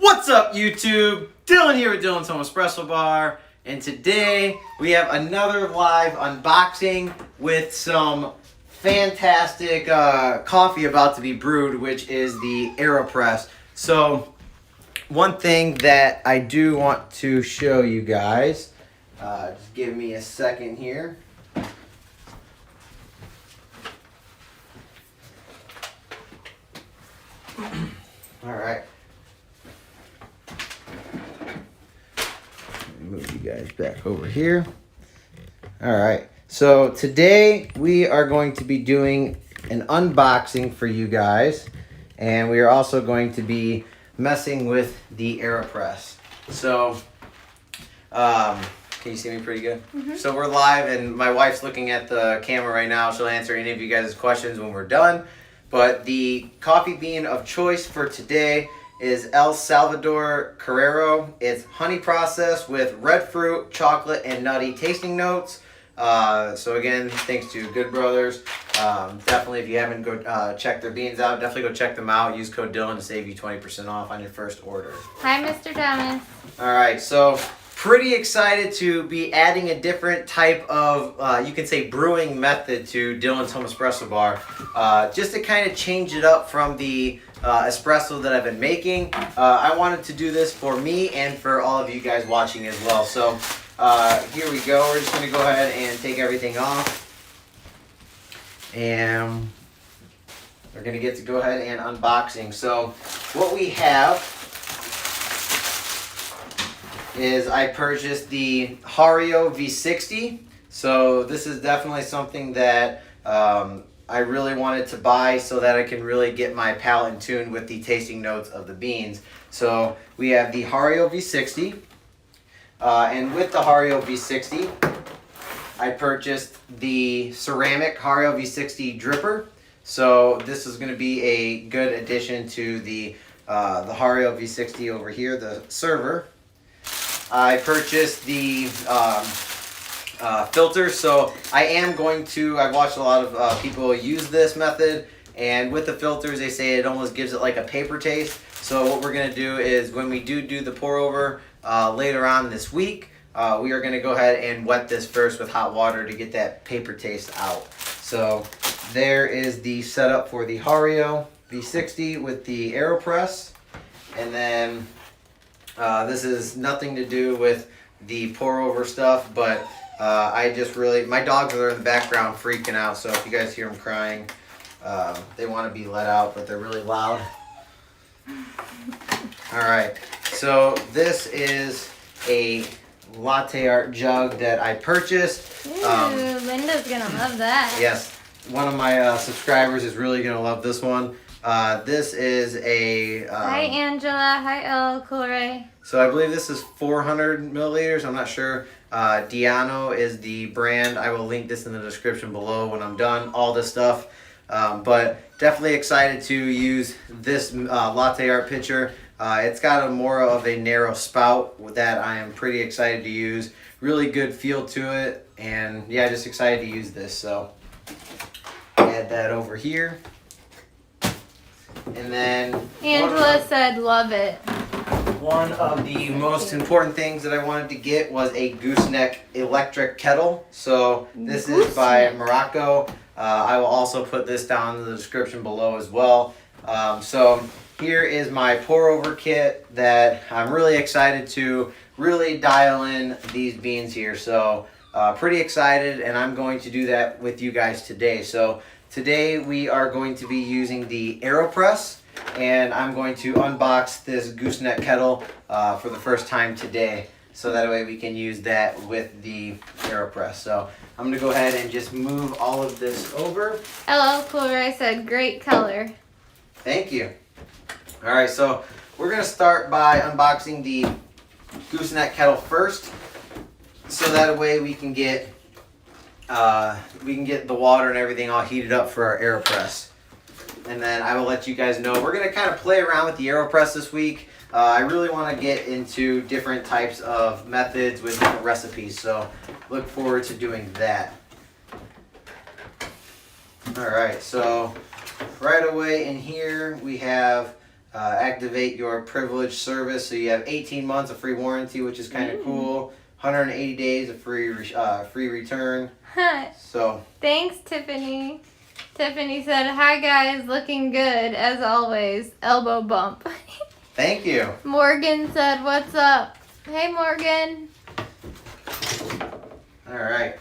What's up, YouTube? Dylan here with Dylan's Home Espresso Bar, and today we have another live unboxing with some fantastic coffee about to be brewed, which is the AeroPress. So, one thing that I do want to show you guys, just give me a second here. All right. Move you guys back over here. All right. So today we are going to be doing an unboxing for you guys, and we are also going to be messing with the AeroPress. So, can you see me pretty good? Mm-hmm. So we're live, and my wife's looking at the camera right now. She'll answer any of you guys' questions when we're done. But the coffee bean of choice for today is El Salvador Carrero. It's honey processed with red fruit, chocolate, and nutty tasting notes. So again, thanks to Good Brothers. Definitely, if you haven't checked their beans out, definitely go check them out. Use code Dylan to save you 20% off on your first order. Hi, Mr. Thomas. All right, so pretty excited to be adding a different type of, you can say, brewing method to Dylan's Home Espresso Bar. Just to kind of change it up from the espresso that I've been making. I wanted to do this for me and for all of you guys watching as well. So here we go. We're just going to go ahead and take everything off. And we're going to get to go ahead and unboxing. So what we have is I purchased the Hario V60. So this is definitely something that I really wanted to buy so that I can really get my palate in tune with the tasting notes of the beans. So we have the Hario V60. And with the Hario V60, I purchased the ceramic Hario V60 dripper. So this is going to be a good addition to the Hario V60 over here, the server. I purchased the filter, so I've watched a lot of people use this method, and with the filters they say it almost gives it like a paper taste. So what we're going to do is when we do the pour over later on this week, we are going to go ahead and wet this first with hot water to get that paper taste out. So there is the setup for the Hario V60 with the AeroPress, and then this is nothing to do with the pour over stuff, but my dogs are in the background freaking out, so if you guys hear them crying, they want to be let out, but they're really loud. Alright, so this is a latte art jug that I purchased. Ooh, Linda's gonna love that. Yes, one of my subscribers is really going to love this one. This is a... hi, Angela. Hi, El Corey. So I believe this is 400 milliliters. I'm not sure. Diano is the brand. I will link this in the description below when I'm done, all this stuff. But definitely excited to use this latte art pitcher. It's got more of a narrow spout that I am pretty excited to use. Really good feel to it. And yeah, just excited to use this. So add that over here. And then Angela said love it. One of the most important things that I wanted to get was a gooseneck electric kettle. So this is by Morocco. I will also put this down in the description below as well. So here is my pour over kit that I'm really excited to really dial in these beans here. So pretty excited, and I'm going to do that with you guys today. So today we are going to be using the AeroPress, and I'm going to unbox this gooseneck kettle for the first time today, so that way we can use that with the AeroPress. So I'm going to go ahead and just move all of this over. El Corey said great color. Thank you. Alright, so we're going to start by unboxing the gooseneck kettle first, so that way we can get the water and everything all heated up for our AeroPress. And then I will let you guys know. We're going to kind of play around with the AeroPress this week. I really want to get into different types of methods with different recipes, so look forward to doing that. Alright, so right away in here we have activate your privileged service. So you have 18 months of free warranty, which is kind of cool. 180 days of free return. So thanks, Tiffany. Tiffany said, "Hi guys, looking good as always. Elbow bump." thank you. Morgan said, "What's up?" Hey, Morgan. All right.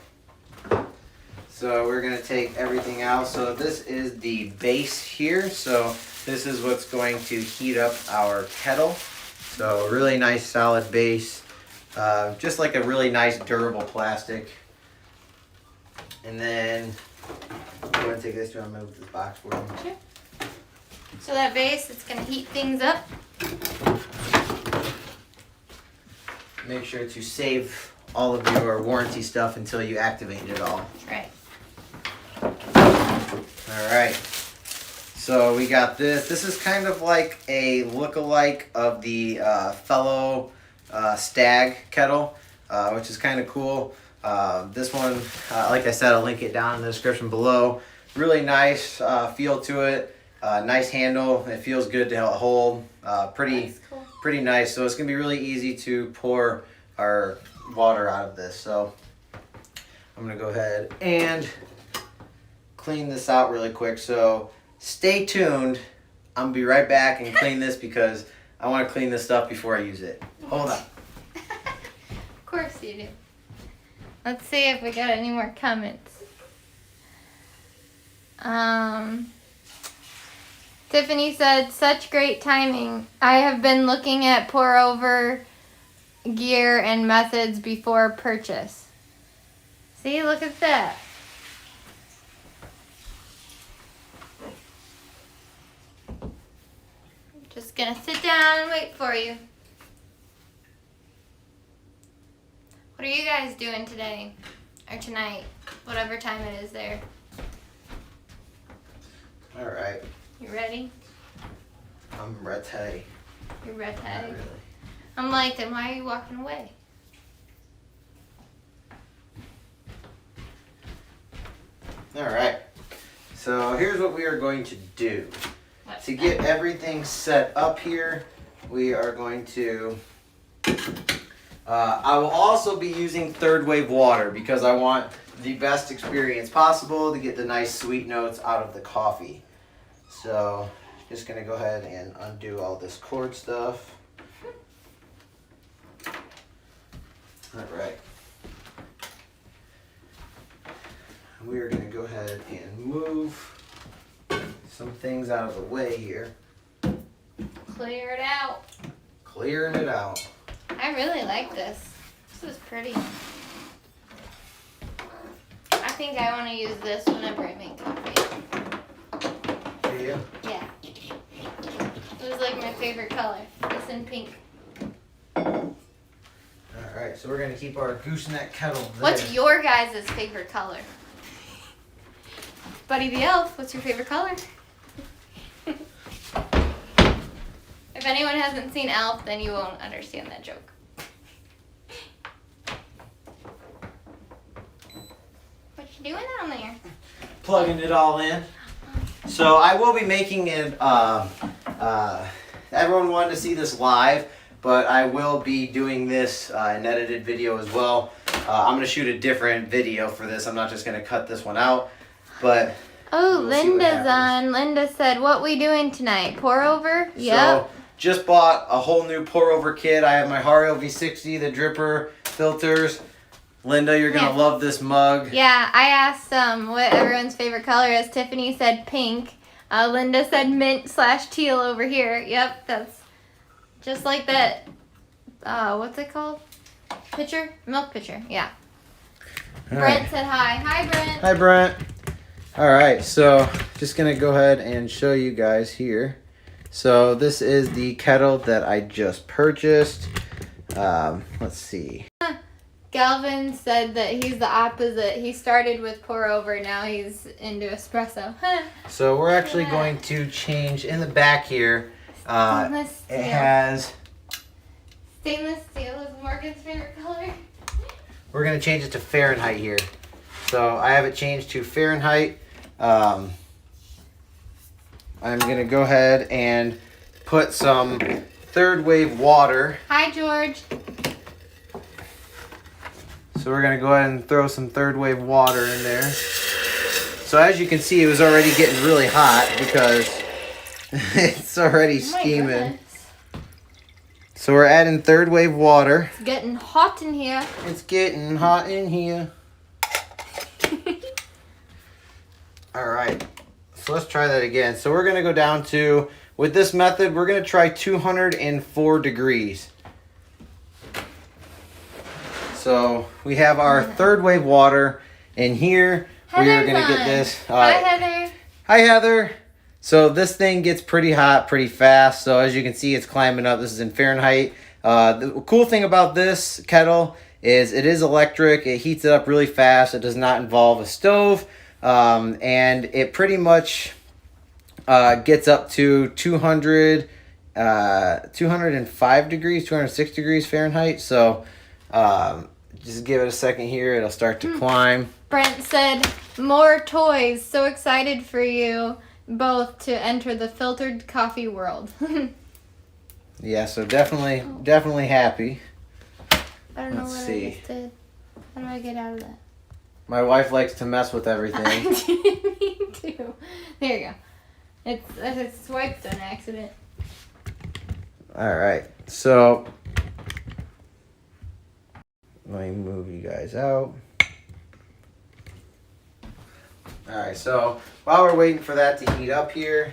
So we're gonna take everything out. So this is the base here. So this is what's going to heat up our kettle. So really nice solid base. Just like a really nice durable plastic. And then I'm going to take this to move this box for you. Sure. So that base, it's going to heat things up. Make sure to save all of your warranty stuff until you activate it all. Right. All right. So we got this. This is kind of like a look-alike of the fellow Stag kettle, which is kind of cool. This one, like I said, I'll link it down in the description below. Really nice feel to it. Nice handle. It feels good to hold. Pretty nice. So it's gonna be really easy to pour our water out of this. So I'm gonna go ahead and clean this out really quick. So stay tuned. I'm gonna be right back and clean this because I want to clean this stuff before I use it. Hold on. Of course you do. Let's see if we got any more comments. Tiffany said, "Such great timing. I have been looking at pour over gear and methods before purchase." See, look at that. Just gonna sit down and wait for you. What are you guys doing today? Or tonight? Whatever time it is there. All right. You ready? I'm ready. You're ready. Not really. I'm like, then why are you walking away? All right. So here's what we are going to do. What's To that? get everything set up here, we are going to... I will also be using third wave water because I want the best experience possible to get the nice sweet notes out of the coffee. So just going to go ahead and undo all this cord stuff. All right. We are going to go ahead and move some things out of the way here. Clear it out. Clearing it out. I really like this. This is pretty. I think I want to use this whenever I make coffee. Do you? Yeah. It was like my favorite color. This and pink. Alright, so we're going to keep our gooseneck kettle there. What's your guys' favorite color? Buddy the Elf, what's your favorite color? If anyone hasn't seen Elf, then you won't understand that joke. What you doing down there? Plugging it all in. So I will be making it, everyone wanted to see this live, but I will be doing this an edited video as well. I'm going to shoot a different video for this. I'm not just going to cut this one out, but... Oh, we'll see what Linda's happens. on. Linda said, "What we doing tonight? Pour over?" Yep. So, just bought a whole new pour over kit. I have my Hario V60, the dripper, filters. Linda, you're going to Yeah. love this mug. Yeah, I asked what everyone's favorite color is. Tiffany said pink. Linda said mint/teal over here. Yep, that's just like that. What's it called? Pitcher? Milk pitcher. Yeah. All Brent right. said hi. Hi, Brent. Hi, Brent. All right, so just going to go ahead and show you guys here. So this is the kettle that I just purchased. Let's see. Galvin said that he's the opposite. He started with pour over, now he's into espresso. So we're actually going to change in the back here. Stainless steel. It has, Stainless steel is Morgan's favorite color. we're going to change it to Fahrenheit here. So I have it changed to Fahrenheit. I'm going to go ahead and put some third wave water. Hi, George. So we're gonna go ahead and throw some third wave water in there. So as you can see, it was already getting really hot because it's already steaming. Goodness. So we're adding third wave water. It's getting hot in here. It's getting hot in here. All right, so let's try that again. So we're gonna go down to, with this method, we're gonna try 204 degrees. So we have our third wave water, and here we are gonna get this. Hi, Heather. Hi, Heather. So this thing gets pretty hot pretty fast. So as you can see, it's climbing up. This is in Fahrenheit. The cool thing about this kettle is it is electric. It heats it up really fast. It does not involve a stove. And it pretty much gets up to 205 degrees, 206 degrees Fahrenheit. So just give it a second here. It'll start to climb. Brent said, more toys. So excited for you both to enter the filtered coffee world. Yeah, so definitely happy. I don't know Let's what see. I just did. How do I get out of that? My wife likes to mess with everything. I didn't mean to. There you go. It's swiped on accident. All right, so let me move you guys out. All right, so while we're waiting for that to heat up here,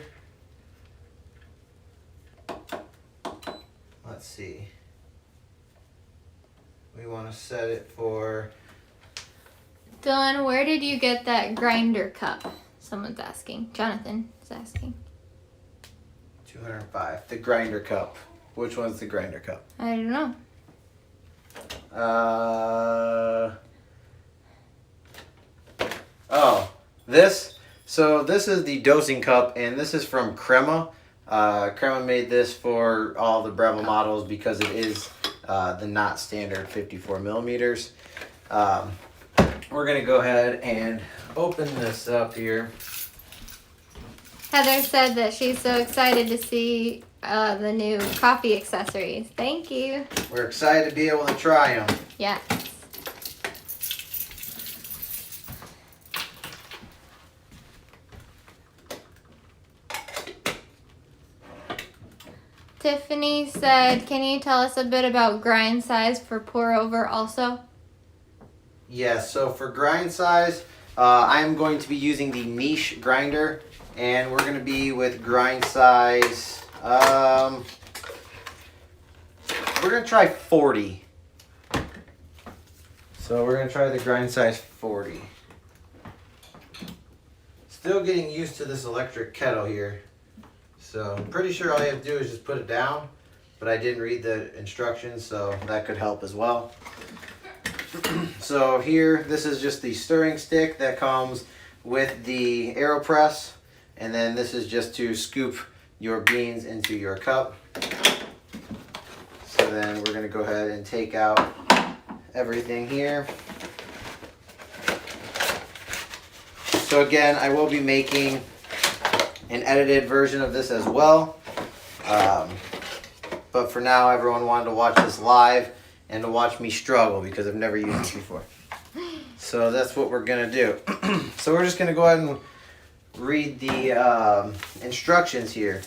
let's see. We want to set it for. Dylan, where did you get that grinder cup? Someone's asking. Jonathan is asking. 205. The grinder cup. Which one's the grinder cup? I don't know. This. So this is the dosing cup, and this is from Crema. Crema made this for all the Breville models because it is the not standard 54 millimeters. We're gonna go ahead and open this up here. Heather said that she's so excited to see the new coffee accessories. Thank you. We're excited to be able to try them. Yeah. Tiffany said, can you tell us a bit about grind size for pour over also? Yes, so for grind size, I'm going to be using the niche grinder, and we're going to be with grind size, we're going to try 40. So we're going to try the grind size 40. Still getting used to this electric kettle here. So I'm pretty sure all you have to do is just put it down, but I didn't read the instructions, so that could help as well. So here, this is just the stirring stick that comes with the AeroPress, and then this is just to scoop your beans into your cup. So then we're going to go ahead and take out everything here. So again, I will be making an edited version of this as well. But for now, everyone wanted to watch this live and to watch me struggle because I've never used it before. So that's what we're gonna do. So we're just gonna go ahead and read the instructions here.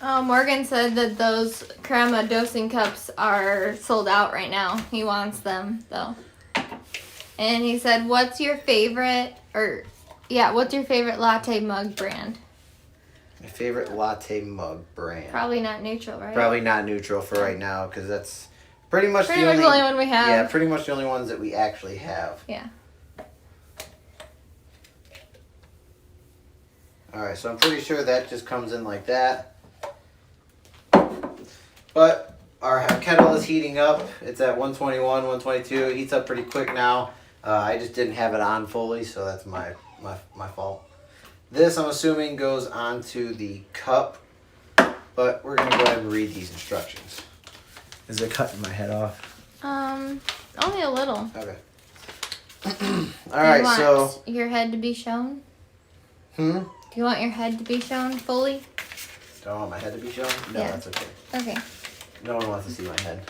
Oh, Morgan said that those Crema dosing cups are sold out right now. He wants them though. And he said, what's your favorite latte mug brand? My favorite latte mug brand. Probably not neutral, right? Probably not neutral for right now because that's pretty much the only one we have. Yeah, pretty much the only ones that we actually have. Yeah. Alright, so I'm pretty sure that just comes in like that. But our kettle is heating up. It's at 121, 122. It heats up pretty quick now. I just didn't have it on fully, so that's my fault. This, I'm assuming, goes onto the cup, but we're going to go ahead and read these instructions. Is it cutting my head off? Only a little. Okay. Alright, so... your head to be shown? Do you want your head to be shown fully? Don't want my head to be shown? No, Yeah. that's okay. Okay. No one wants to see my head.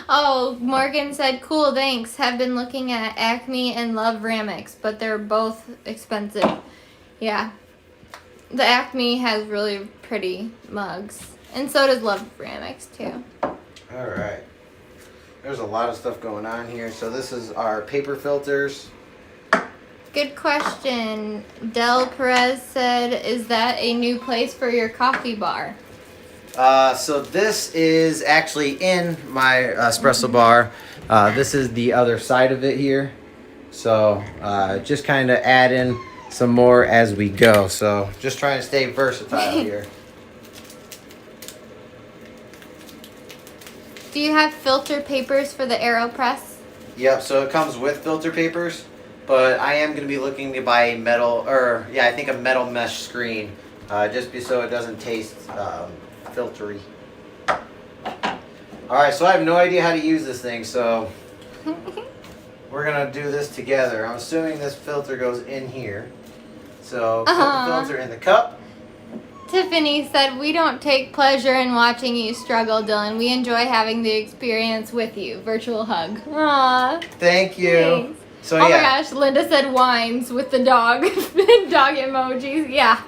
Oh, Morgan said, cool, thanks. Have been looking at Acme and love Ramex, but they're both expensive. Yeah. The Acme has really pretty mugs. And so does Love Ramex, too. Alright. There's a lot of stuff going on here. So this is our paper filters. Good question. Del Perez said, is that a new place for your coffee bar? So this is actually in my espresso bar. This is the other side of it here. So just kind of add in some more as we go. So just trying to stay versatile here. Do you have filter papers for the AeroPress? Yep, so it comes with filter papers, but I am going to be looking to buy a metal, or yeah, I think a metal mesh screen, just so it doesn't taste filtery. Alright, so I have no idea how to use this thing, so we're going to do this together. I'm assuming this filter goes in here. So put the filter in the cup. Tiffany said, we don't take pleasure in watching you struggle, Dylan. We enjoy having the experience with you. Virtual hug. Aww. Thank you. Thanks. So oh yeah. my gosh, Linda said wines with the dog. Dog emojis. Yeah.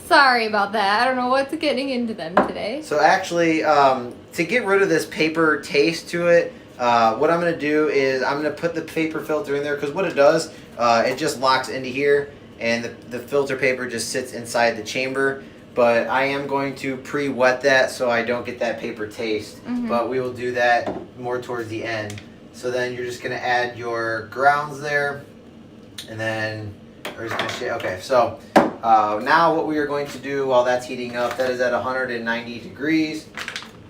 Sorry about that. I don't know what's getting into them today. So actually, to get rid of this paper taste to it, what I'm going to do is I'm going to put the paper filter in there, because what it does, it just locks into here, and the filter paper just sits inside the chamber. But I am going to pre-wet that so I don't get that paper taste. But we will do that more towards the end. So then you're just going to add your grounds there. And then we're just going to shake. Okay, so now what we are going to do while that's heating up, that is at 190 degrees,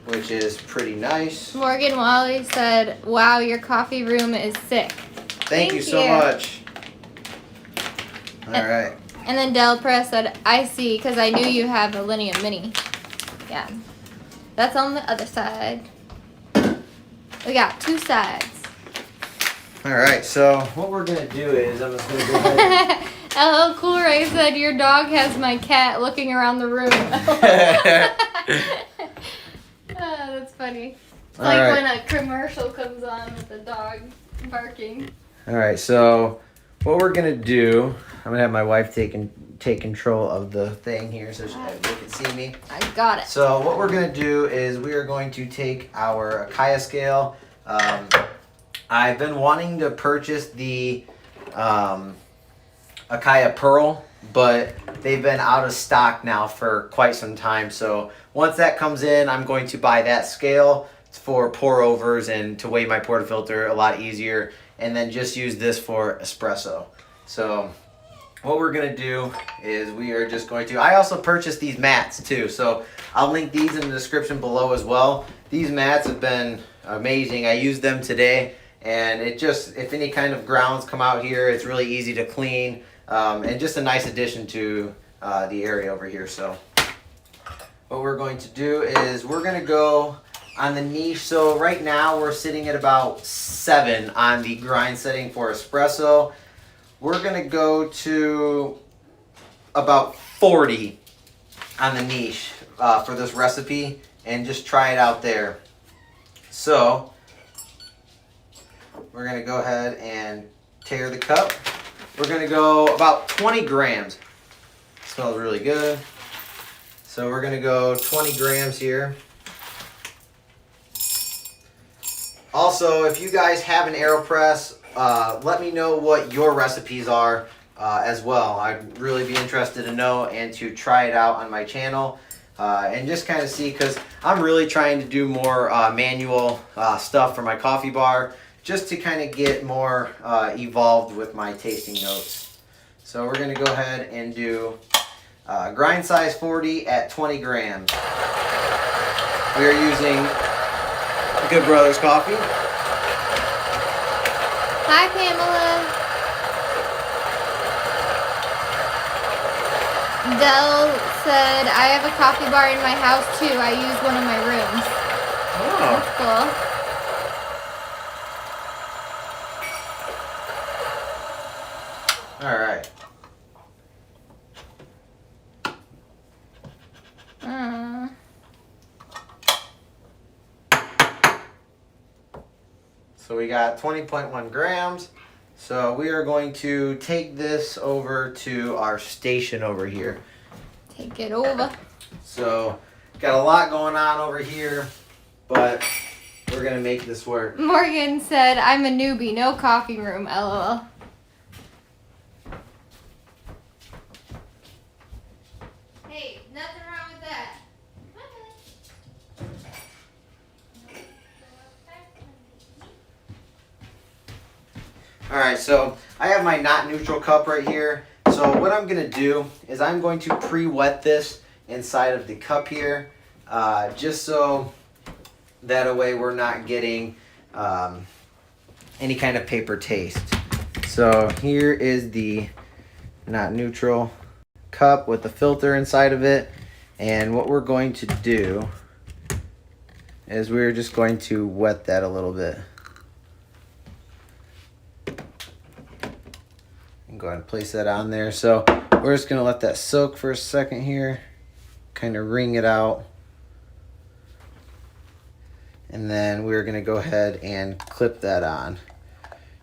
which is pretty nice. Morgan Wally said, wow, your coffee room is sick. Thank you so much. All right. And then Del Press said, I see, because I knew you have a Linear Mini. Yeah. That's on the other side. We got two sides. Alright, so what we're going to do is I'm just going to go ahead. LL Cool Ray said, your dog has my cat looking around the room. That's funny. It's like when a commercial comes on with the dog barking. Alright, so what we're going to do, I'm going to have my wife take control of the thing here so they can see me. I got it. So what we're going to do is we are going to take our Akaya scale. I've been wanting to purchase the Akaya Pearl, but they've been out of stock now for quite some time. So once that comes in, I'm going to buy that scale for pour overs and to weigh my portafilter a lot easier, and then just use this for espresso. So what we're going to do is we are just going to, I also purchased these mats too, so I'll link these in the description below as well. These mats have been amazing. I used them today, and it just, if any kind of grounds come out here, it's really easy to clean, and just a nice addition to the area over here. So what we're going to do is we're going to go on the niche. So right now we're sitting at about 7 on the grind setting for espresso. We're going to go to about 40 on the niche for this recipe, and just try it out there. So we're going to go ahead and tear the cup. We're going to go about 20 grams. Smells really good. So we're going to go 20 grams here. Also, if you guys have an AeroPress, let me know what your recipes are as well. I'd really be interested to know and to try it out on my channel, and just kind of see, because I'm really trying to do more manual stuff for my coffee bar, just to kind of get more evolved with my tasting notes. So we're going to go ahead and do grind size 40 at 20 grams. We are using Good Brothers coffee. Hi, Pamela. Dell said, I have a coffee bar in my house too. I use one in my rooms. Oh. That's cool. All right. So we got 20.1 grams. So we are going to take this over to our station over here. Take it over. So got a lot going on over here, but we're gonna make this work. Morgan said, I'm a newbie, no coffee room, LOL. Hey, nothing wrong with that. Alright, so I have my not neutral cup right here. So what I'm gonna do is I'm going to pre-wet this inside of the cup here, just so that way we're not getting any kind of paper taste. So here is the not neutral cup with the filter inside of it, and what we're going to do is we're just going to wet that a little bit. And go ahead and place that on there. So we're just gonna let that soak for a second here, kind of wring it out. And then we're gonna go ahead and clip that on,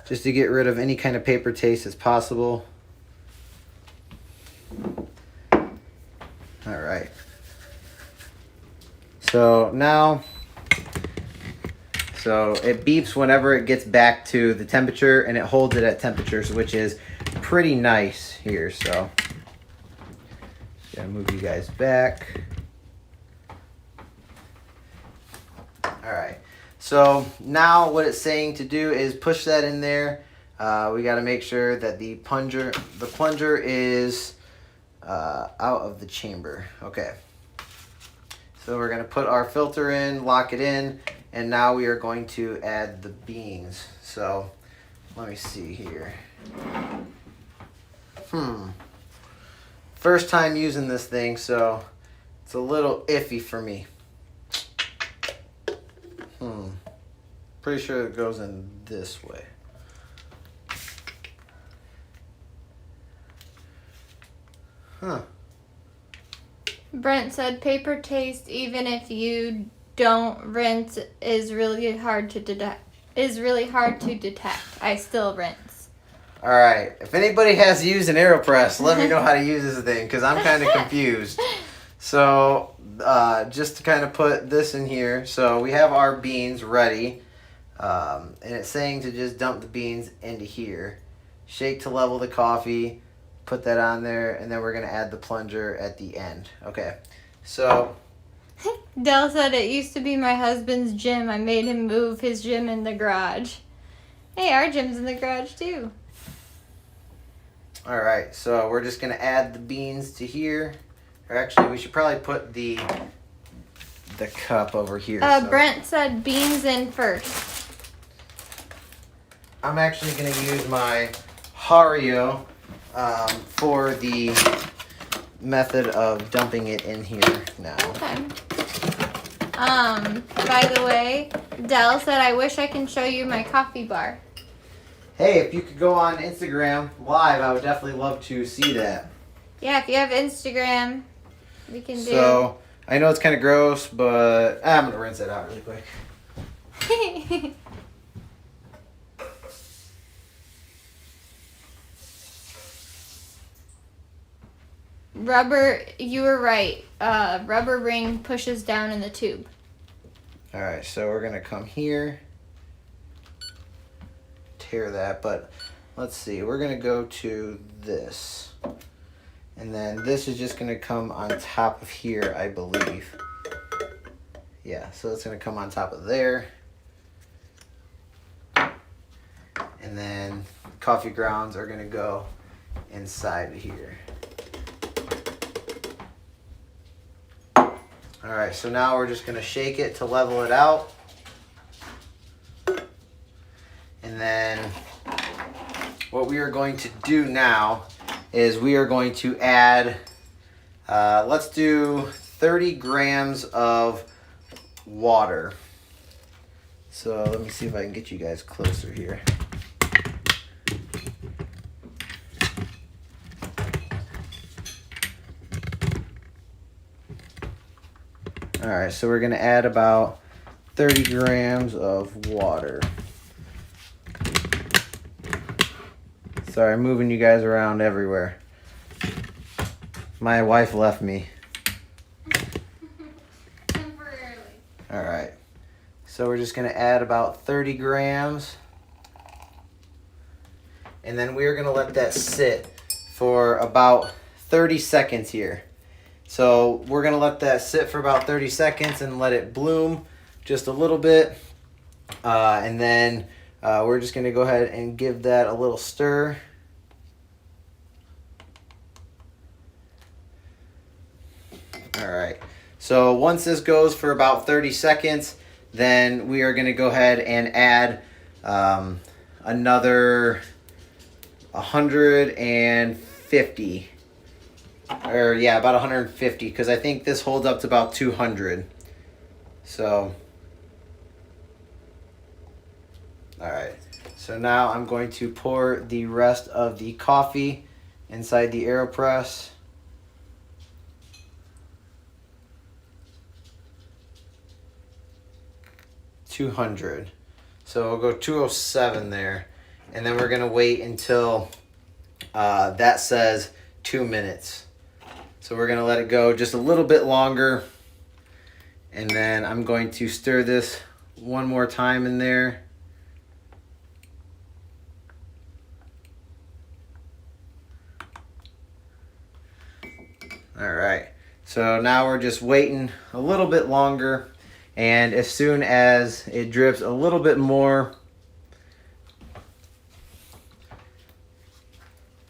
just to get rid of any kind of paper taste as possible. All right. So now, it beeps whenever it gets back to the temperature, and it holds it at temperatures, which is pretty nice here. So gotta move you guys back. All right, so now what it's saying to do is push that in there. We got to make sure that the plunger is out of the chamber. Okay, so we're gonna put our filter in, lock it in, and now we are going to add the beans. So let me see here. First time using this thing, so it's a little iffy for me. Pretty sure it goes in this way. Huh. Brent said paper taste, even if you don't rinse, is really hard to detect. I still rinse. All right. If anybody has used an AeroPress, let me know how to use this thing, because I'm kind of confused. So just to kind of put this in here, so we have our beans ready, and it's saying to just dump the beans into here, shake to level the coffee, put that on there, and then we're gonna add the plunger at the end. Okay, so Dell said it used to be my husband's gym. I made him move his gym in the garage. Hey, our gym's in the garage too. all right, so we're just gonna add the beans to here. Or actually, we should probably put the cup over here. So Brent said beans in first. I'm actually going to use my Hario for the method of dumping it in here now. Okay. By the way, Dell said, I wish I can show you my coffee bar. Hey, if you could go on Instagram Live, I would definitely love to see that. Yeah, if you have Instagram, we can do. So, I know it's kind of gross, but I'm going to rinse it out really quick. Rubber, you were right. Rubber ring pushes down in the tube. Alright, so we're going to come here, tear that, but let's see, we're going to go to this. And then this is just going to come on top of here, I believe. Yeah, so it's going to come on top of there. And then coffee grounds are going to go inside of here. All right, so now we're just going to shake it to level it out. And then what we are going to do now is we are going to add, let's do 30 grams of water. So let me see if I can get you guys closer here. All right, so we're gonna add about 30 grams of water. Sorry, I'm moving you guys around everywhere. My wife left me. Temporarily. All right. So we're just going to add about 30 grams. And then we're going to let that sit for about 30 seconds here. So we're going to let that sit for about 30 seconds and let it bloom just a little bit. And then we're just going to go ahead and give that a little stir. All right. So once this goes for about 30 seconds, then we are going to go ahead and add another 150. Or yeah, about 150, because I think this holds up to about 200. So, all right. So now I'm going to pour the rest of the coffee inside the AeroPress. $200. So we'll go 207 there. And then we're going to wait until that says 2 minutes. So we're going to let it go just a little bit longer. And then I'm going to stir this one more time in there. All right. So now we're just waiting a little bit longer. And as soon as it drips a little bit more,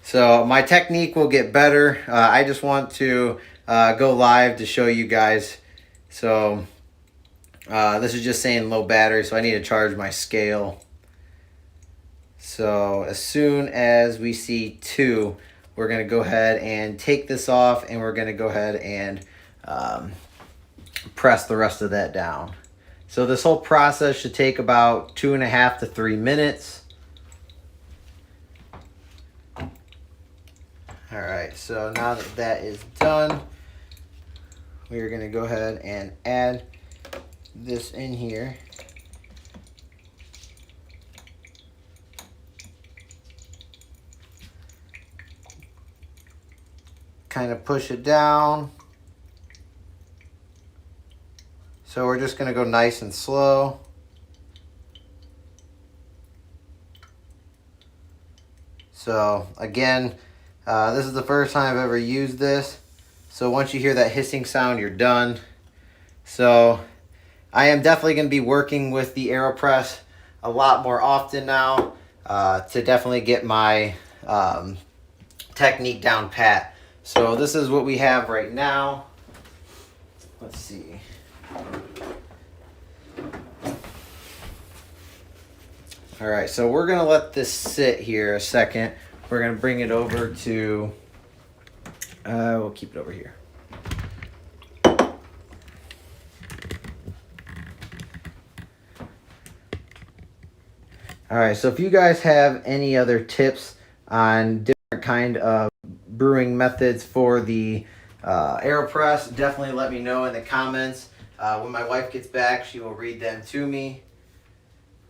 so my technique will get better. I just want to go live to show you guys. So this is just saying low battery, so I need to charge my scale. So as soon as we see 2, we're going to go ahead and take this off, and we're going to go ahead and press the rest of that down. So this whole process should take about 2.5 to 3 minutes. All right, so now that that is done, we are going to go ahead and add this in here. Kind of push it down. So we're just going to go nice and slow. So again, this is the first time I've ever used this. So once you hear that hissing sound, you're done. So I am definitely going to be working with the AeroPress a lot more often now to definitely get my technique down pat. So this is what we have right now. Let's see. All right, so we're going to let this sit here a second. We're going to bring it over to, we'll keep it over here. All right, so if you guys have any other tips on different kind of brewing methods for the AeroPress, definitely let me know in the comments. When my wife gets back, she will read them to me.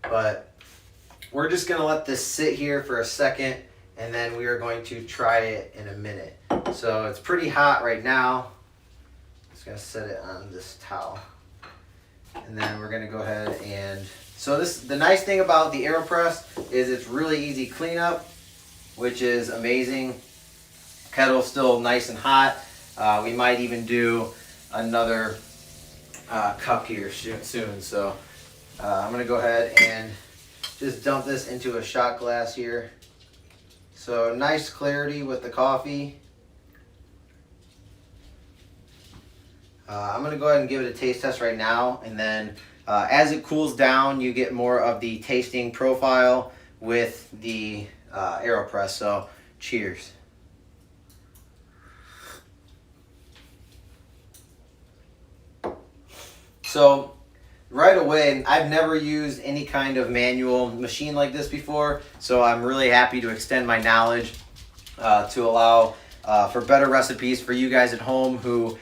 But we're just going to let this sit here for a second, and then we are going to try it in a minute. So it's pretty hot right now. Just going to set it on this towel. And then we're going to go ahead and... So the nice thing about the AeroPress is it's really easy cleanup, which is amazing. Kettle's still nice and hot. We might even do another cup here soon. So I'm going to go ahead and just dump this into a shot glass here. So nice clarity with the coffee. I'm going to go ahead and give it a taste test right now, and then as it cools down, you get more of the tasting profile with the AeroPress. So cheers. So right away, I've never used any kind of manual machine like this before, so I'm really happy to extend my knowledge to allow for better recipes for you guys at home who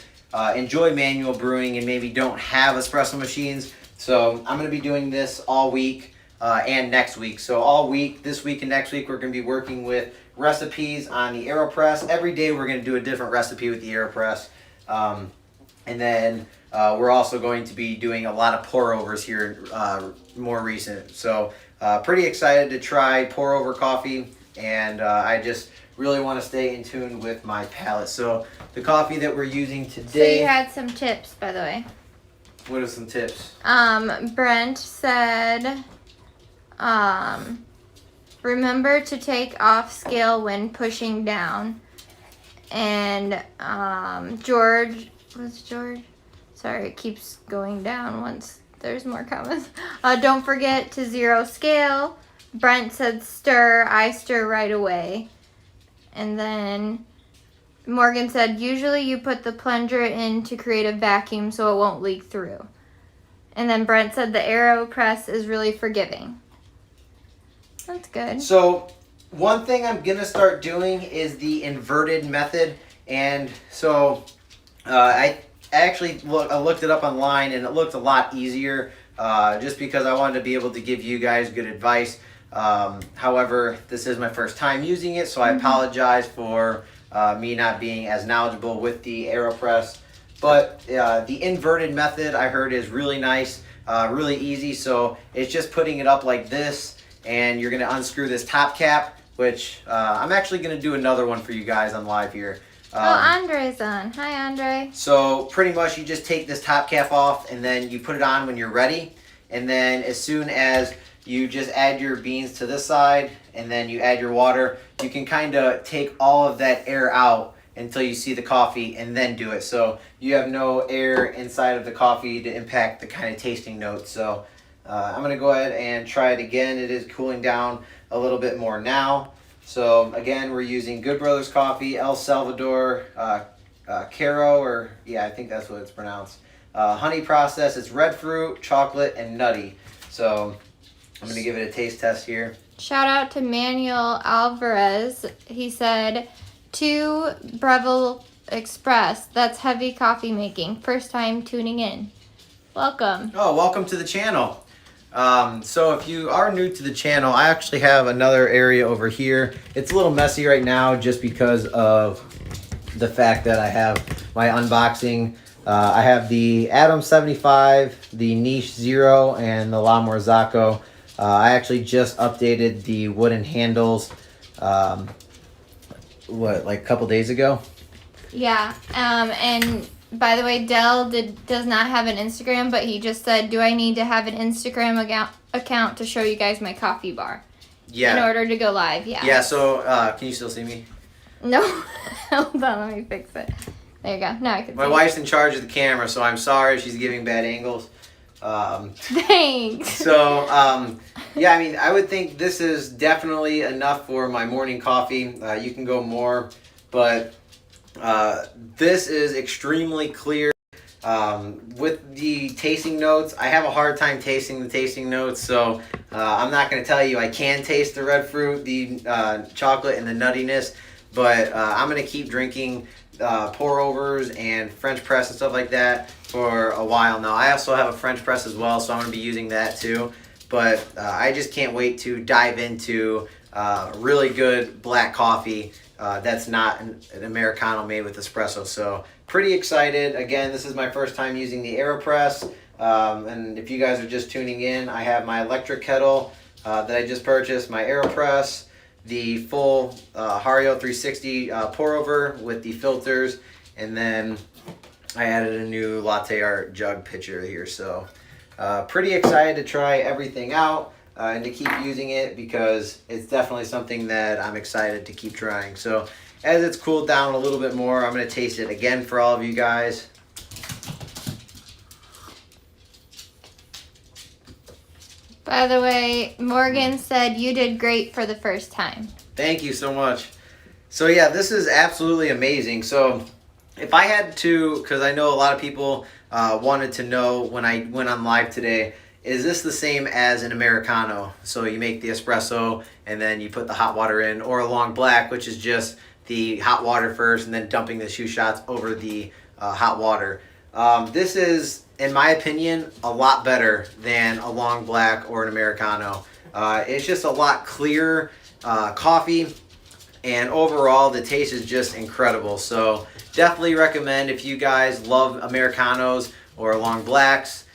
enjoy manual brewing and maybe don't have espresso machines. So I'm going to be doing this all week. and next week. So all week, this week and next week, we're going to be working with recipes on the AeroPress. Every day we're going to do a different recipe with the AeroPress. And then we're also going to be doing a lot of pour overs here more recent. So pretty excited to try pour over coffee, and I just really want to stay in tune with my palate. So the coffee that we're using today. So you had some tips, by the way. What are some tips? Brent said, remember to take off scale when pushing down. And George, what's George? Sorry, it keeps going down once there's more comments. Don't forget to zero scale. Brent said stir. I stir right away. And then Morgan said, usually you put the plunger in to create a vacuum so it won't leak through. And then Brent said the AeroPress is really forgiving. That's good. So one thing I'm going to start doing is the inverted method. And so I actually looked it up online, and it looked a lot easier just because I wanted to be able to give you guys good advice. However, this is my first time using it, so I apologize for me not being as knowledgeable with the AeroPress. But the inverted method I heard is really nice, really easy. So it's just putting it up like this, and you're going to unscrew this top cap, which I'm actually going to do another one for you guys on live here. Andre's on. Hi, Andre. So pretty much you just take this top cap off, and then you put it on when you're ready. And then as soon as you just add your beans to this side, and then you add your water, you can kind of take all of that air out until you see the coffee, and then do it. So you have no air inside of the coffee to impact the kind of tasting notes. So I'm going to go ahead and try it again. It is cooling down a little bit more now. So again, we're using Good Brothers Coffee, El Salvador, Caro, or yeah, I think that's what it's pronounced. Honey process. It's red fruit, chocolate, and nutty. So I'm going to give it a taste test here. Shout out to Manuel Alvarez. He said, 2 Breville Express. That's heavy coffee making. First time tuning in. Welcome. Oh, welcome to the channel. So if you are new to the channel, I actually have another area over here. It's a little messy right now just because of the fact that I have my unboxing. I have the Atom 75, the Niche Zero, and the La Morzacco. I actually just updated the wooden handles, like a couple days ago? Yeah, and by the way, Dell does not have an Instagram, but he just said, do I need to have an Instagram account to show you guys my coffee bar? Yeah. In order to go live, yeah. Yeah, so can you still see me? No. Hold on, let me fix it. There you go. Now I can see. My wife's in charge of the camera, so I'm sorry if she's giving bad angles. Thanks. So, yeah, I mean, I would think this is definitely enough for my morning coffee. You can go more, but this is extremely clear. With the tasting notes, I have a hard time tasting the tasting notes, so I'm not going to tell you I can taste the red fruit, the chocolate, and the nuttiness, but I'm going to keep drinking pour overs and French press and stuff like that for a while now. I also have a French press as well, so I'm going to be using that too. But I just can't wait to dive into really good black coffee that's not an Americano made with espresso. So pretty excited. Again, this is my first time using the AeroPress. And if you guys are just tuning in, I have my electric kettle that I just purchased, my AeroPress, the full Hario 360 pour over with the filters, and then I added a new latte art jug pitcher here. So pretty excited to try everything out and to keep using it, because it's definitely something that I'm excited to keep trying. So as it's cooled down a little bit more, I'm going to taste it again for all of you guys. By the way, Morgan said you did great for the first time. Thank you so much. So yeah, this is absolutely amazing. So if I had to, because I know a lot of people wanted to know when I went on live today, is this the same as an Americano? So you make the espresso and then you put the hot water in, or a long black, which is just the hot water first and then dumping the shoe shots over the hot water. This is, in my opinion, a lot better than a long black or an Americano. It's just a lot clearer coffee, and overall the taste is just incredible. So definitely recommend, if you guys love Americanos or long blacks,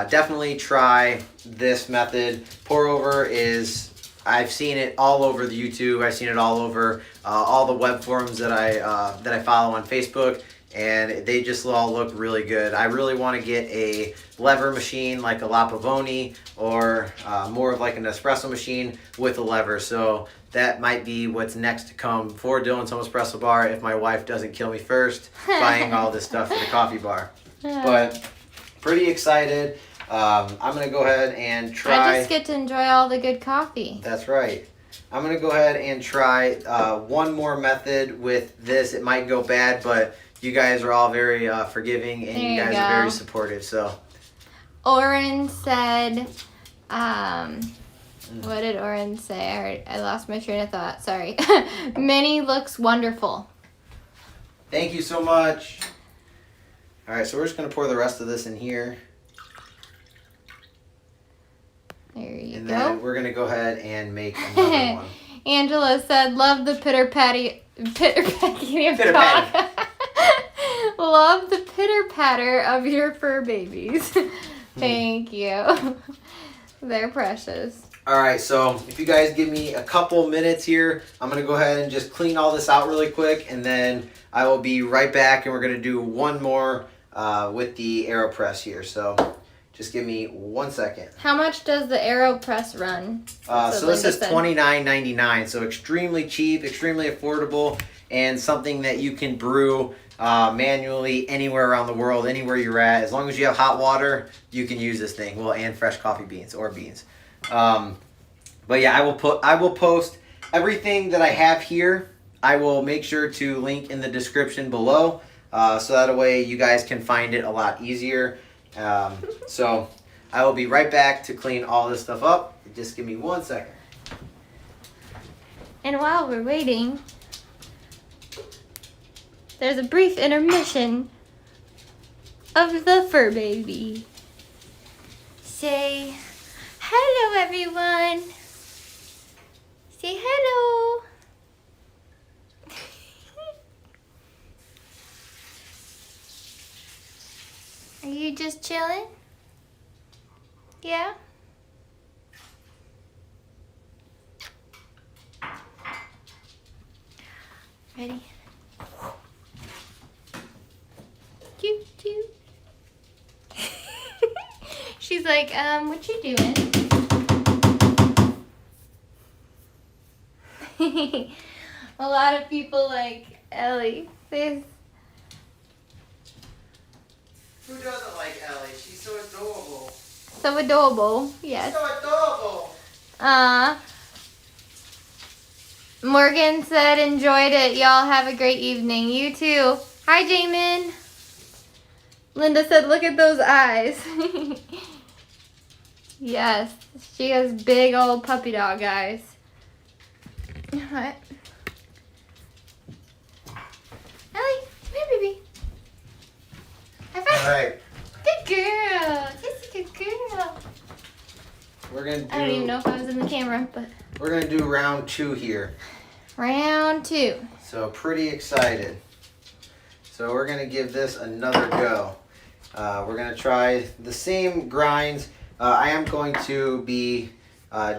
definitely try this method. Pour over is, I've seen it all over the YouTube. I've seen it all over all the web forums that I follow on Facebook, and they just all look really good. I really want to get a lever machine like a La Pavoni, or more of like an espresso machine with a lever. So that might be what's next to come for Dylan's Home Espresso Bar, if my wife doesn't kill me first buying all this stuff for the coffee bar. But pretty excited. I'm going to go ahead and try. I just get to enjoy all the good coffee. That's right. I'm going to go ahead and try one more method with this. It might go bad, but you guys are all very forgiving, and you guys are very supportive. So, Oren said, what did Oren say? I lost my train of thought. Sorry. Minnie looks wonderful. Thank you so much. All right, so we're just going to pour the rest of this in here. There you And go. then we're going to go ahead and make another one. Angela said, love the pitter-packing of Pitter-patty. talk. Love the pitter-patter of your fur babies. Thank you. They're precious. All right, so if you guys give me a couple minutes here, I'm going to go ahead and just clean all this out really quick, and then I will be right back, and we're going to do one more with the AeroPress here. So just give me 1 second. How much does the AeroPress run? So this is $29.99, so extremely cheap, extremely affordable, and something that you can brew manually anywhere around the world, anywhere you're at. As long as you have hot water, you can use this thing. Well, and fresh coffee beans or beans. But yeah, I will post everything that I have here. I will make sure to link in the description below, so that way you guys can find it a lot easier. So I will be right back to clean all this stuff up. Just give me 1 second. And while we're waiting, there's a brief intermission of the fur baby. Say hello, everyone. Say hello. Are you just chilling? Yeah? Ready? Cute, cute. She's like, what you doing? A lot of people like Ellie. Who doesn't like Ellie? She's so adorable. So adorable, yes. So adorable. Morgan said, enjoyed it. Y'all have a great evening. You too. Hi, Jamin. Linda said, look at those eyes. Yes, she has big old puppy dog eyes. What? Ellie, come here, baby. High five. All right. Good girl. Just a good girl. We're gonna do. I don't even know if I was in the camera, but. We're gonna do round 2 here. Round 2. So pretty excited. So we're gonna give this another go. We're gonna try the same grinds. I am going to be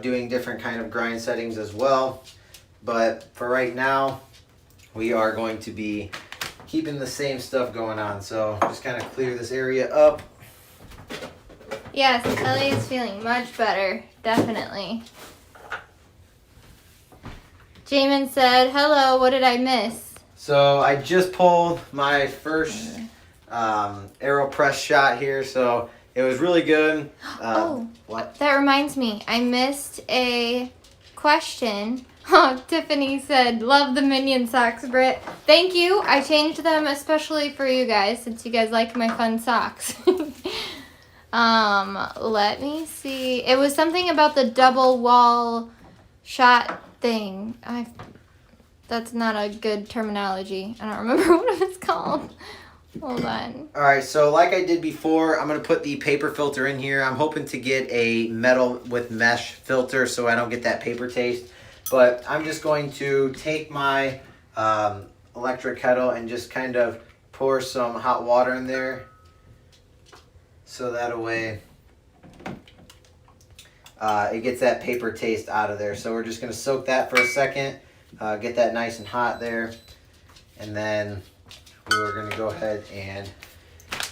doing different kind of grind settings as well, but for right now, we are going to be keeping the same stuff going on. So just kind of clear this area up. Yes, Ellie is feeling much better, definitely. Jamin said, hello, what did I miss? So I just pulled my first AeroPress shot here, so it was really good. What? That reminds me, I missed a question. Oh, Tiffany said, love the Minion socks, Britt. Thank you. I changed them especially for you guys, since you guys like my fun socks. Let me see. It was something about the double wall shot thing. That's not a good terminology. I don't remember what it was called. Hold on. All right, so like I did before, I'm going to put the paper filter in here. I'm hoping to get a metal with mesh filter so I don't get that paper taste. But I'm just going to take my electric kettle and just kind of pour some hot water in there. So that way it gets that paper taste out of there. So we're just going to soak that for a second, get that nice and hot there. And then we're going to go ahead and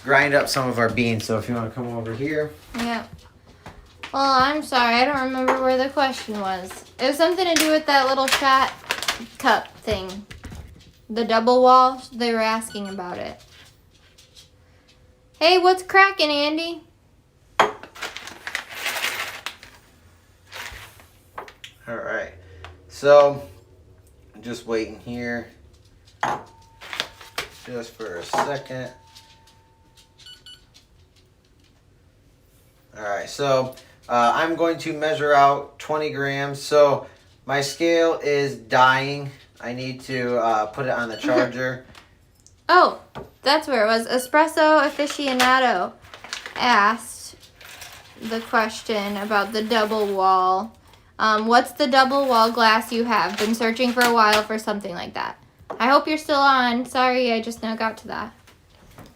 grind up some of our beans. So if you want to come over here. Yeah. Well, I'm sorry. I don't remember where the question was. It was something to do with that little shot cup thing. The double wall. They were asking about it. Hey, what's cracking, Andy? All right. So I'm just waiting here just for a second. All right. So I'm going to measure out 20 grams. So my scale is dying. I need to put it on the charger. Oh, that's where it was. Espresso aficionado asked the question about the double wall. What's the double wall glass you have? Been searching for a while for something like that. I hope you're still on. Sorry, I just now got to that.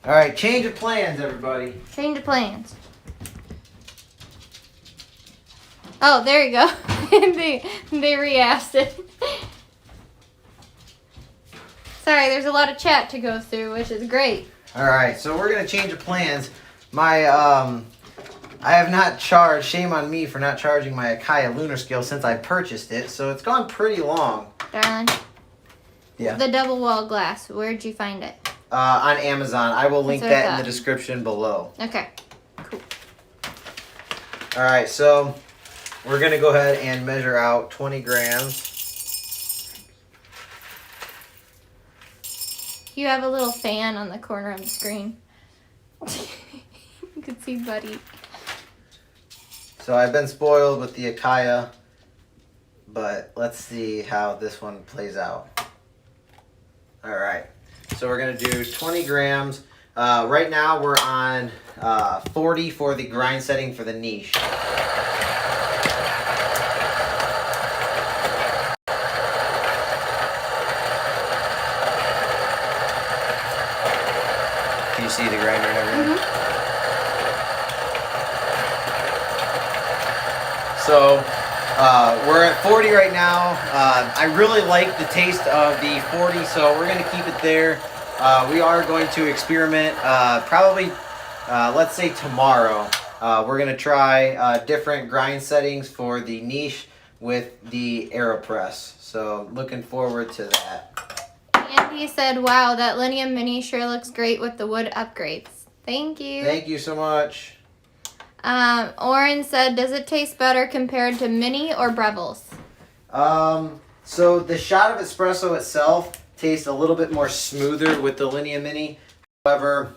All right, change of plans, everybody. Change of plans. Oh, there you go. they re-asked it. Sorry, there's a lot of chat to go through, which is great. All right, so we're gonna change of plans. I have not charged. Shame on me for not charging my Akaya lunar scale since I purchased it. So it's gone pretty long. Darling. Yeah. The double wall glass. Where'd you find it? On Amazon. I will link That's what I that in the thought. description below. Okay. Cool. All right, so we're gonna go ahead and measure out 20 grams. You have a little fan on the corner of the screen. You can see Buddy. So I've been spoiled with the Akaya, but let's see how this one plays out. All right, so we're gonna do 20 grams. Right now we're on 40 for the grind setting for the niche. Can you see the grinder and everything? Mm-hmm. So we're at 40 right now. I really like the taste of the 40, so we're going to keep it there. We are going to experiment probably, let's say tomorrow. We're going to try different grind settings for the niche with the AeroPress. So looking forward to that. And he said, wow, that Linear Mini sure looks great with the wood upgrades. Thank you. Thank you so much. Oren said, does it taste better compared to Mini or Breville's? So the shot of espresso itself tastes a little bit more smoother with the Linea Mini. However,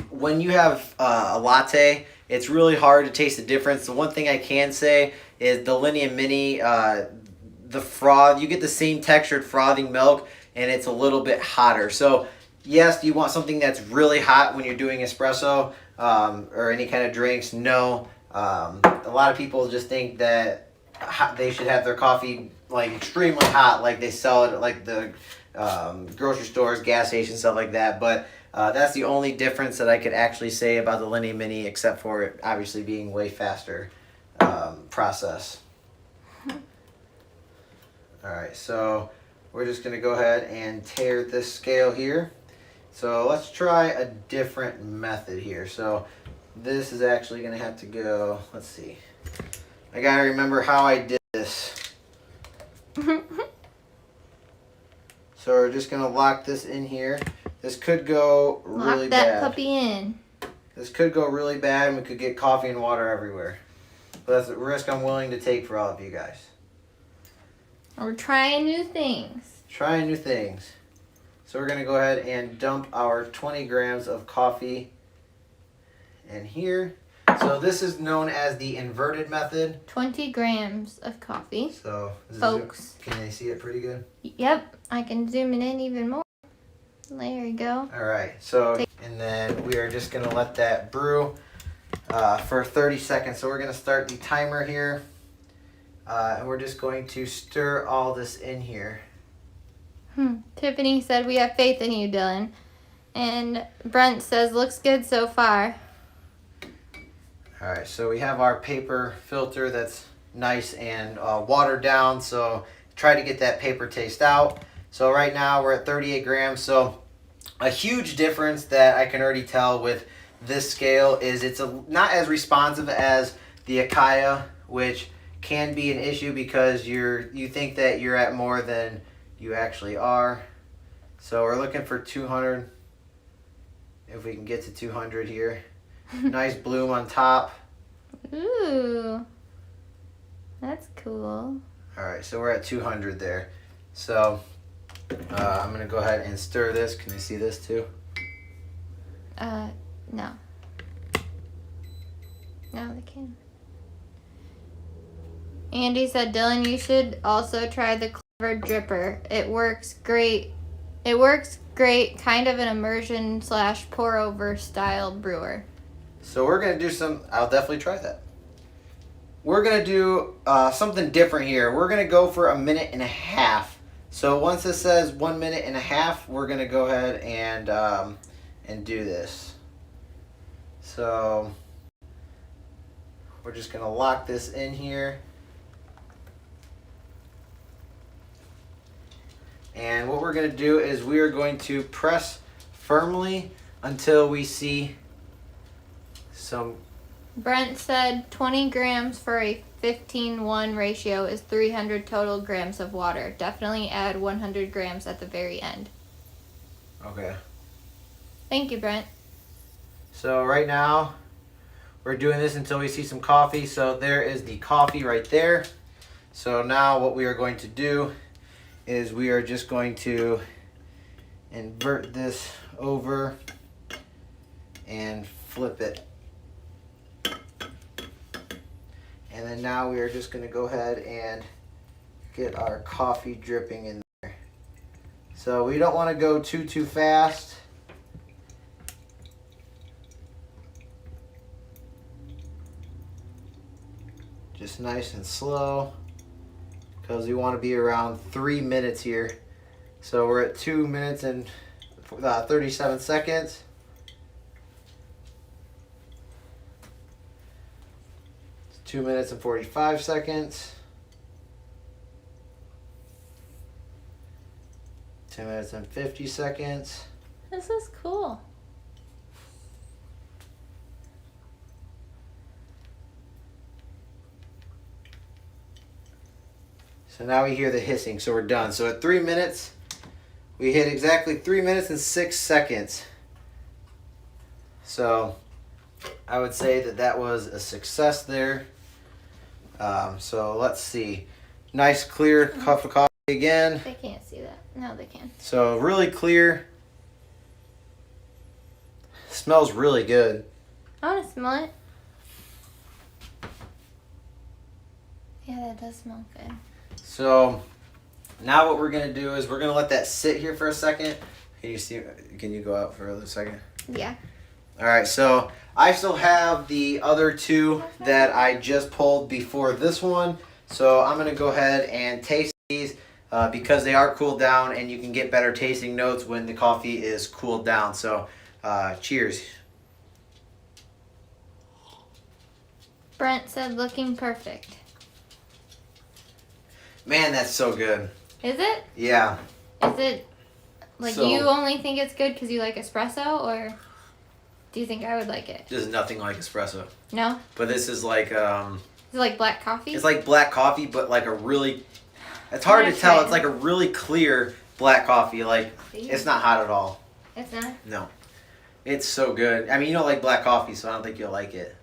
when you have a latte, it's really hard to taste the difference. The one thing I can say is the Linea Mini, the froth, you get the same textured frothing milk, and it's a little bit hotter. So yes, do you want something that's really hot when you're doing espresso or any kind of drinks? No. A lot of people just think that they should have their coffee like extremely hot, like they sell it at like the grocery stores, gas stations, stuff like that. But that's the only difference that I could actually say about the Linea Mini, except for it obviously being way faster process. All right, so we're just gonna go ahead and tear this scale here. So let's try a different method here. So this is actually gonna have to go, let's see. I gotta remember how I did this. So we're just gonna lock this in here. This could go really Lock that bad. puppy in. This could go really bad and we could get coffee and water everywhere. But that's a risk I'm willing to take for all of you guys. We're trying new things. Trying new things. So we're going to go ahead and dump our 20 grams of coffee in here. So this is known as the inverted method. 20 grams of coffee. So, Folks. Can they see it pretty good? Yep, I can zoom it in even more. There you go. All right, so, and then we are just gonna let that brew for 30 seconds. So we're gonna start the timer here. And we're just going to stir all this in here. Tiffany said, we have faith in you, Dylan. And Brent says, looks good so far. All right, so we have our paper filter that's nice and watered down. So try to get that paper taste out. So right now we're at 38 grams. So a huge difference that I can already tell with this scale is it's not as responsive as the Akaya, which can be an issue because you think that you're at more than you actually are. So we're looking for 200. If we can get to 200 here. Nice bloom on top. Ooh. That's cool. All right, so we're at 200 there. So I'm going to go ahead and stir this. Can you see this too? No. No, they can't. Andy said, Dylan, you should also try the Clever Dripper. It works great. It works great, kind of an immersion / pour over style brewer. So we're going to do I'll definitely try that. We're going to do something different here. We're going to go for 1.5 minutes. So once it says 1.5 minutes, we're going to go ahead and do this. So we're just going to lock this in here. And what we're going to do is we are going to press firmly until we see some. Brent said 20 grams for a 15:1 ratio is 300 total grams of water. Definitely add 100 grams at the very end. Okay. Thank you, Brent. So right now we're doing this until we see some coffee. So there is the coffee right there. So now what we are going to do is we are just going to invert this over and flip it. And then now we are just going to go ahead and get our coffee dripping in there. So we don't want to go too fast. Just nice and slow, because we want to be around 3 minutes here. So we're at 2 minutes and 37 seconds. It's 2 minutes and 45 seconds. 2 minutes and 50 seconds. This is cool. So now we hear the hissing, so we're done. So at 3 minutes, we hit exactly 3 minutes and 6 seconds. So I would say that was a success there. So let's see. Nice clear cup of coffee again. They can't see that. No, they can. So really clear. Smells really good. I want to smell it. Yeah, that does smell good. So now what we're gonna do is we're gonna let that sit here for a second. Can you see? Can you go out for a second? Yeah. All right. So I still have the other two that I just pulled before this one. So I'm gonna go ahead and taste these because they are cooled down, and you can get better tasting notes when the coffee is cooled down. So cheers. Brent said looking perfect. Man, that's so good. Is it? Yeah. Is it like So- you only think it's good because you like espresso, or do you think I would like it? There's nothing like espresso. No? But this is like Is it like black coffee? it's like black coffee, but like a really. It's hard to tell. It's like a really clear black coffee. Like it's not hot at all. It's not? No. It's so good. I mean, you don't like black coffee, so I don't think you'll like it.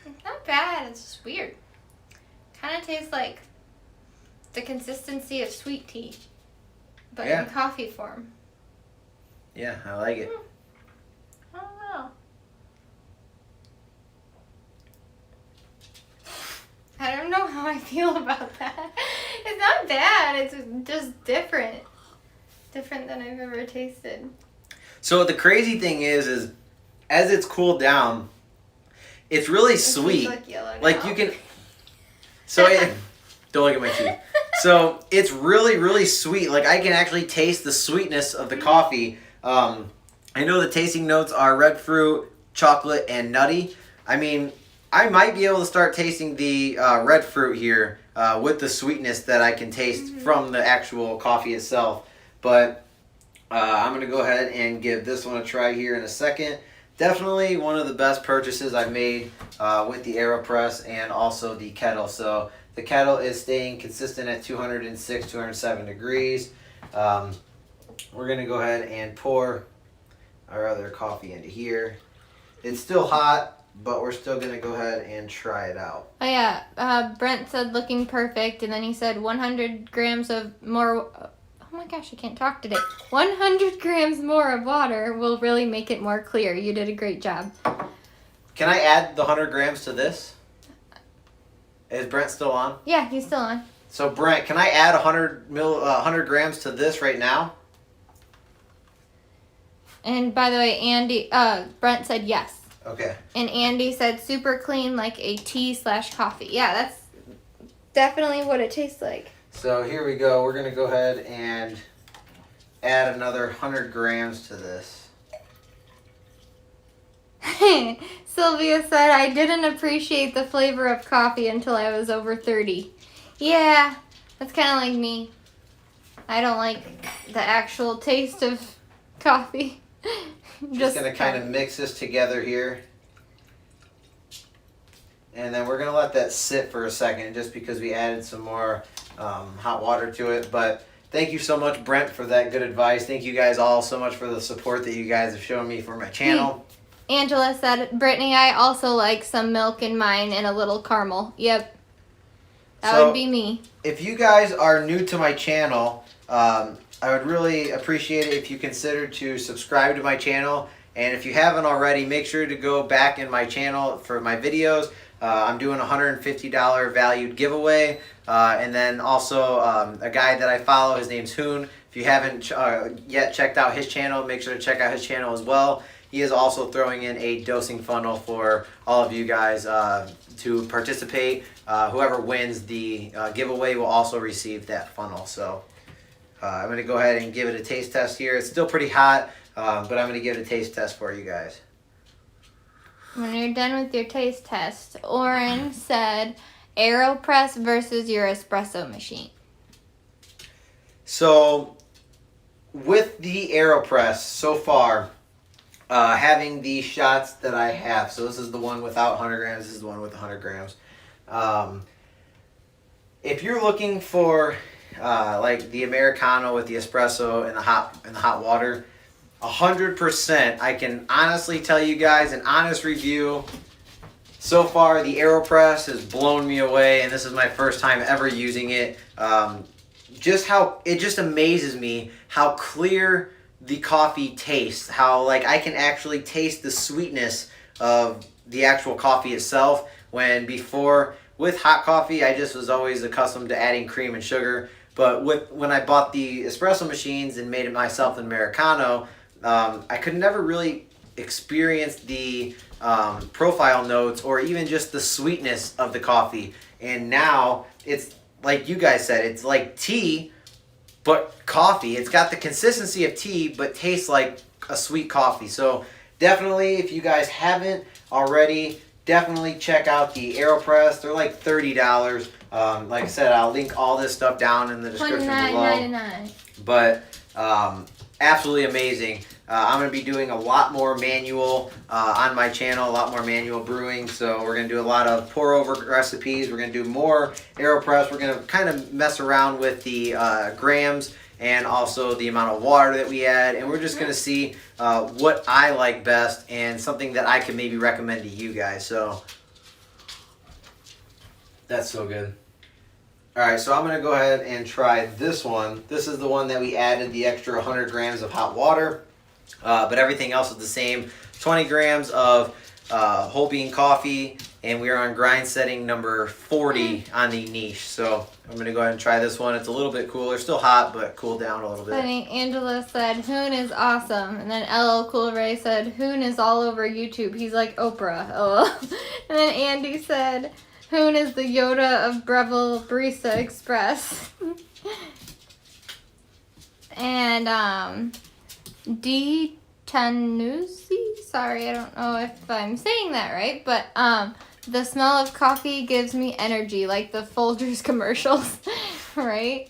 It's not bad. It's just weird. Kind of tastes like the consistency of sweet tea, but Yeah. in coffee form. Yeah, I like it. I don't know. I don't know how I feel about that. It's not not bad. It's just different. Different than I've ever tasted. So the crazy thing is as it's cooled down, it's really sweet. Like yellow Like now. you can. So don't look at my teeth. So it's really, really sweet. Like I can actually taste the sweetness of the coffee. I know the tasting notes are red fruit, chocolate, and nutty. I mean, I might be able to start tasting the red fruit here with the sweetness that I can taste from the actual coffee itself. But I'm going to go ahead and give this one a try here in a second. Definitely one of the best purchases I've made with the AeroPress and also the Kettle. So the Kettle is staying consistent at 206, 207 degrees. We're going to go ahead and pour our other coffee into here. It's still hot, but we're still going to go ahead and try it out. Oh yeah, Brent said looking perfect, and then he said 100 grams of more. Oh my gosh, I can't talk today. 100 grams more of water will really make it more clear. You did a great job. Can I add the 100 grams to this? Is Brent still on? Yeah, he's still on. So Brent, can I add 100 grams to this right now? And by the way, Brent said yes. Okay. And Andy said super clean, like a tea/coffee. Yeah, that's definitely what it tastes like. So here we go. We're going to go ahead and add another 100 grams to this. Sylvia said, I didn't appreciate the flavor of coffee until I was over 30. Yeah, that's kind of like me. I don't like the actual taste of coffee. Just going to kind of mix this together here. And then we're going to let that sit for a second just because we added some more hot water to it. But thank you so much, Brent, for that good advice. Thank you guys all so much for the support that you guys have shown me for my channel. Angela said, Brittany, I also like some milk in mine and a little caramel. Yep. That would be me. If you guys are new to my channel, I would really appreciate it if you consider to subscribe to my channel. And if you haven't already, make sure to go back in my channel for my videos. I'm doing a $150 valued giveaway. And then also a guy that I follow, his name's Hoon. If you haven't yet checked out his channel, make sure to check out his channel as well. He is also throwing in a dosing funnel for all of you guys to participate. Whoever wins the giveaway will also receive that funnel. So I'm going to go ahead and give it a taste test here. It's still pretty hot, but I'm going to give it a taste test for you guys. When you're done with your taste test, Oren said, AeroPress versus your espresso machine. So with the AeroPress so far, having the shots that I have, so this is the one without 100 grams, this is the one with 100 grams. If you're looking for like the Americano with the espresso and the hot water, 100%, I can honestly tell you guys an honest review. So far, the AeroPress has blown me away, and this is my first time ever using it. It just amazes me how clear the coffee tastes, how like I can actually taste the sweetness of the actual coffee itself, when before with hot coffee I just was always accustomed to adding cream and sugar. But when I bought the espresso machines and made it myself in Americano, I could never really experience the profile notes or even just the sweetness of the coffee. And now it's like you guys said, it's like tea but coffee. It's got the consistency of tea but tastes like a sweet coffee. So definitely, if you guys haven't already, definitely check out the AeroPress. They're like $30. Like I said, I'll link all this stuff down in the description below. $29.99. But absolutely amazing. I'm going to be doing a lot more manual on my channel, a lot more manual brewing. So we're going to do a lot of pour over recipes. We're going to do more AeroPress. We're going to kind of mess around with the grams and also the amount of water that we add. And we're just going to see what I like best and something that I can maybe recommend to you guys. So that's so good. All right, so I'm going to go ahead and try this one. This is the one that we added the extra 100 grams of hot water, but everything else is the same. 20 grams of whole bean coffee and we are on grind setting number 40 on the niche. So I'm gonna go ahead and try this one. It's a little bit cooler, still hot, but cooled down a little bit. Funny, Angela said, Hoon is awesome. And then LL Cool Ray said, Hoon is all over YouTube. He's like Oprah. Oh. And then Andy said, Hoon is the Yoda of Breville Barista Express. And D Tanusi, sorry, I don't know if I'm saying that right, but the smell of coffee gives me energy, like the Folgers commercials, right?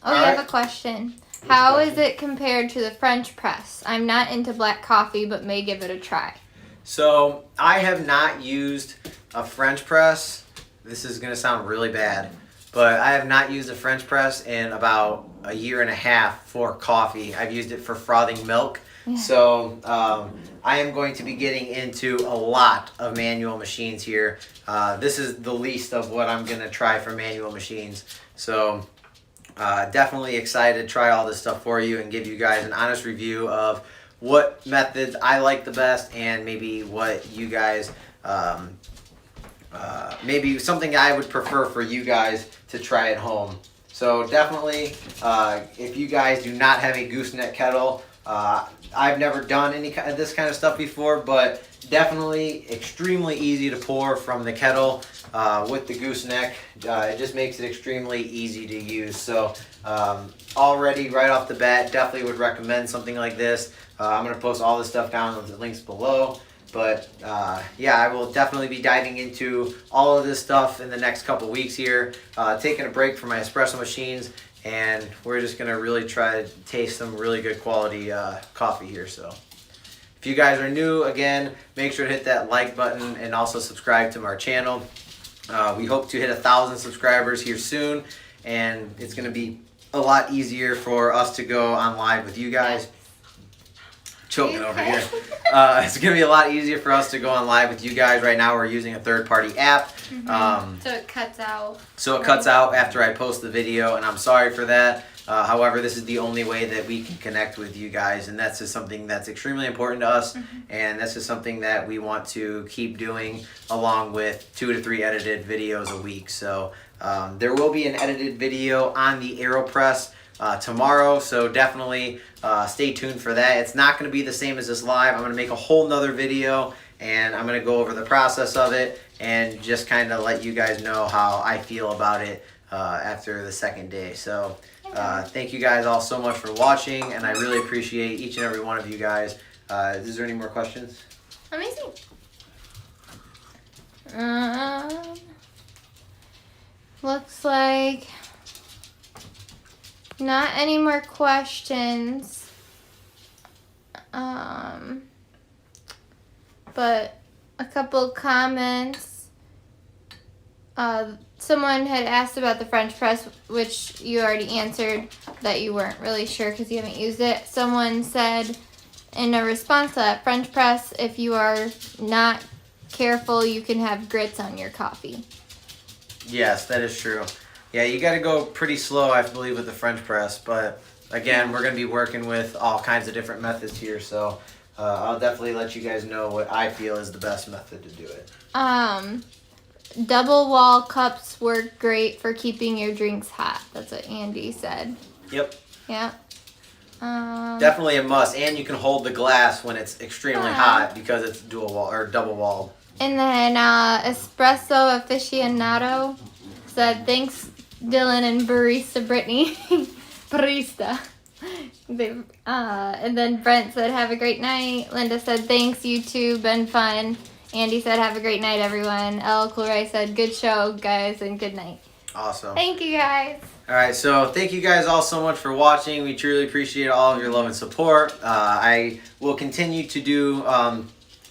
Oh, you have a question. How is it compared to the French press? I'm not into black coffee, but may give it a try. So I have not used a French press. This is gonna sound really bad, but I have not used a French press in about a year and a half for coffee. I've used it for frothing milk. Yeah. So I am going to be getting into a lot of manual machines here. This is the least of what I'm gonna try for manual machines. So definitely excited to try all this stuff for you and give you guys an honest review of what methods I like the best and maybe what you guys, maybe something I would prefer for you guys to try at home. So definitely, if you guys do not have a gooseneck kettle, I've never done any kind of this kind of stuff before, but definitely extremely easy to pour from the kettle with the gooseneck. It just makes it extremely easy to use. So already right off the bat, definitely would recommend something like this. I'm going to post all this stuff down with the links below. But yeah, I will definitely be diving into all of this stuff in the next couple weeks here. Taking a break from my espresso machines, and we're just going to really try to taste some really good quality coffee here. So if you guys are new, again, make sure to hit that like button and also subscribe to our channel. We hope to hit 1,000 subscribers here soon, and it's going to be a lot easier for us to go on live with you guys. Choking over here. It's going to be a lot easier for us to go on live with you guys. Right now we're using a third-party app. So it cuts out. So it cuts out after I post the video, and I'm sorry for that. However, this is the only way that we can connect with you guys, and that's just something that's extremely important to us, and that's just something that we want to keep doing along with 2 to 3 edited videos a week. So there will be an edited video on the AeroPress tomorrow, so definitely stay tuned for that. It's not going to be the same as this live. I'm going to make a whole nother video, and I'm going to go over the process of it and just kind of let you guys know how I feel about it after the second day. So thank you guys all so much for watching, and I really appreciate each and every one of you guys. Is there any more questions? Amazing. Looks like not any more questions. But a couple comments. Someone had asked about the French press, which you already answered that you weren't really sure because you haven't used it. Someone said in a response to that, French press, if you are not careful, you can have grits on your coffee. Yes, that is true. Yeah, you got to go pretty slow, I believe, with the French press. But again, we're going to be working with all kinds of different methods here. So I'll definitely let you guys know what I feel is the best method to do it. Double wall cups work great for keeping your drinks hot. That's what Andy said. Yep. Yeah. Definitely a must. And you can hold the glass when it's extremely hot because it's dual wall or double walled. And then Espresso Aficionado said, thanks, Dylan and Barista Brittany. Barista. And then Brent said, have a great night. Linda said, thanks, you too, been fun. Andy said, have a great night, everyone. El Coolray said, good show, guys, and good night. Awesome. Thank you, guys. All right, so thank you guys all so much for watching. We truly appreciate all of your love and support. I will continue to do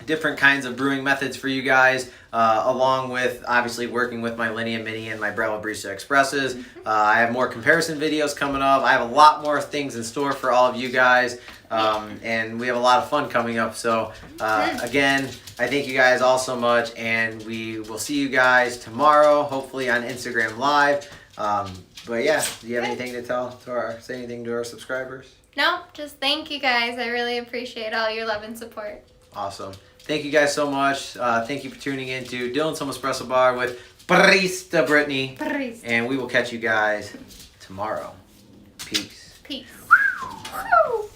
different kinds of brewing methods for you guys, along with obviously working with my Linea Mini and my Breville Barista Expresses. I have more comparison videos coming up. I have a lot more things in store for all of you guys, and we have a lot of fun coming up. So again, I thank you guys all so much, and we will see you guys tomorrow, hopefully on Instagram Live. But yeah, do you have anything to say anything to our subscribers? No, just thank you guys. I really appreciate all your love and support. Awesome. thank you guys so much. Thank you for tuning in to Dylan's Home Espresso Bar with Barista Brittany. Barista. And we will catch you guys tomorrow. Peace. Peace. Woo!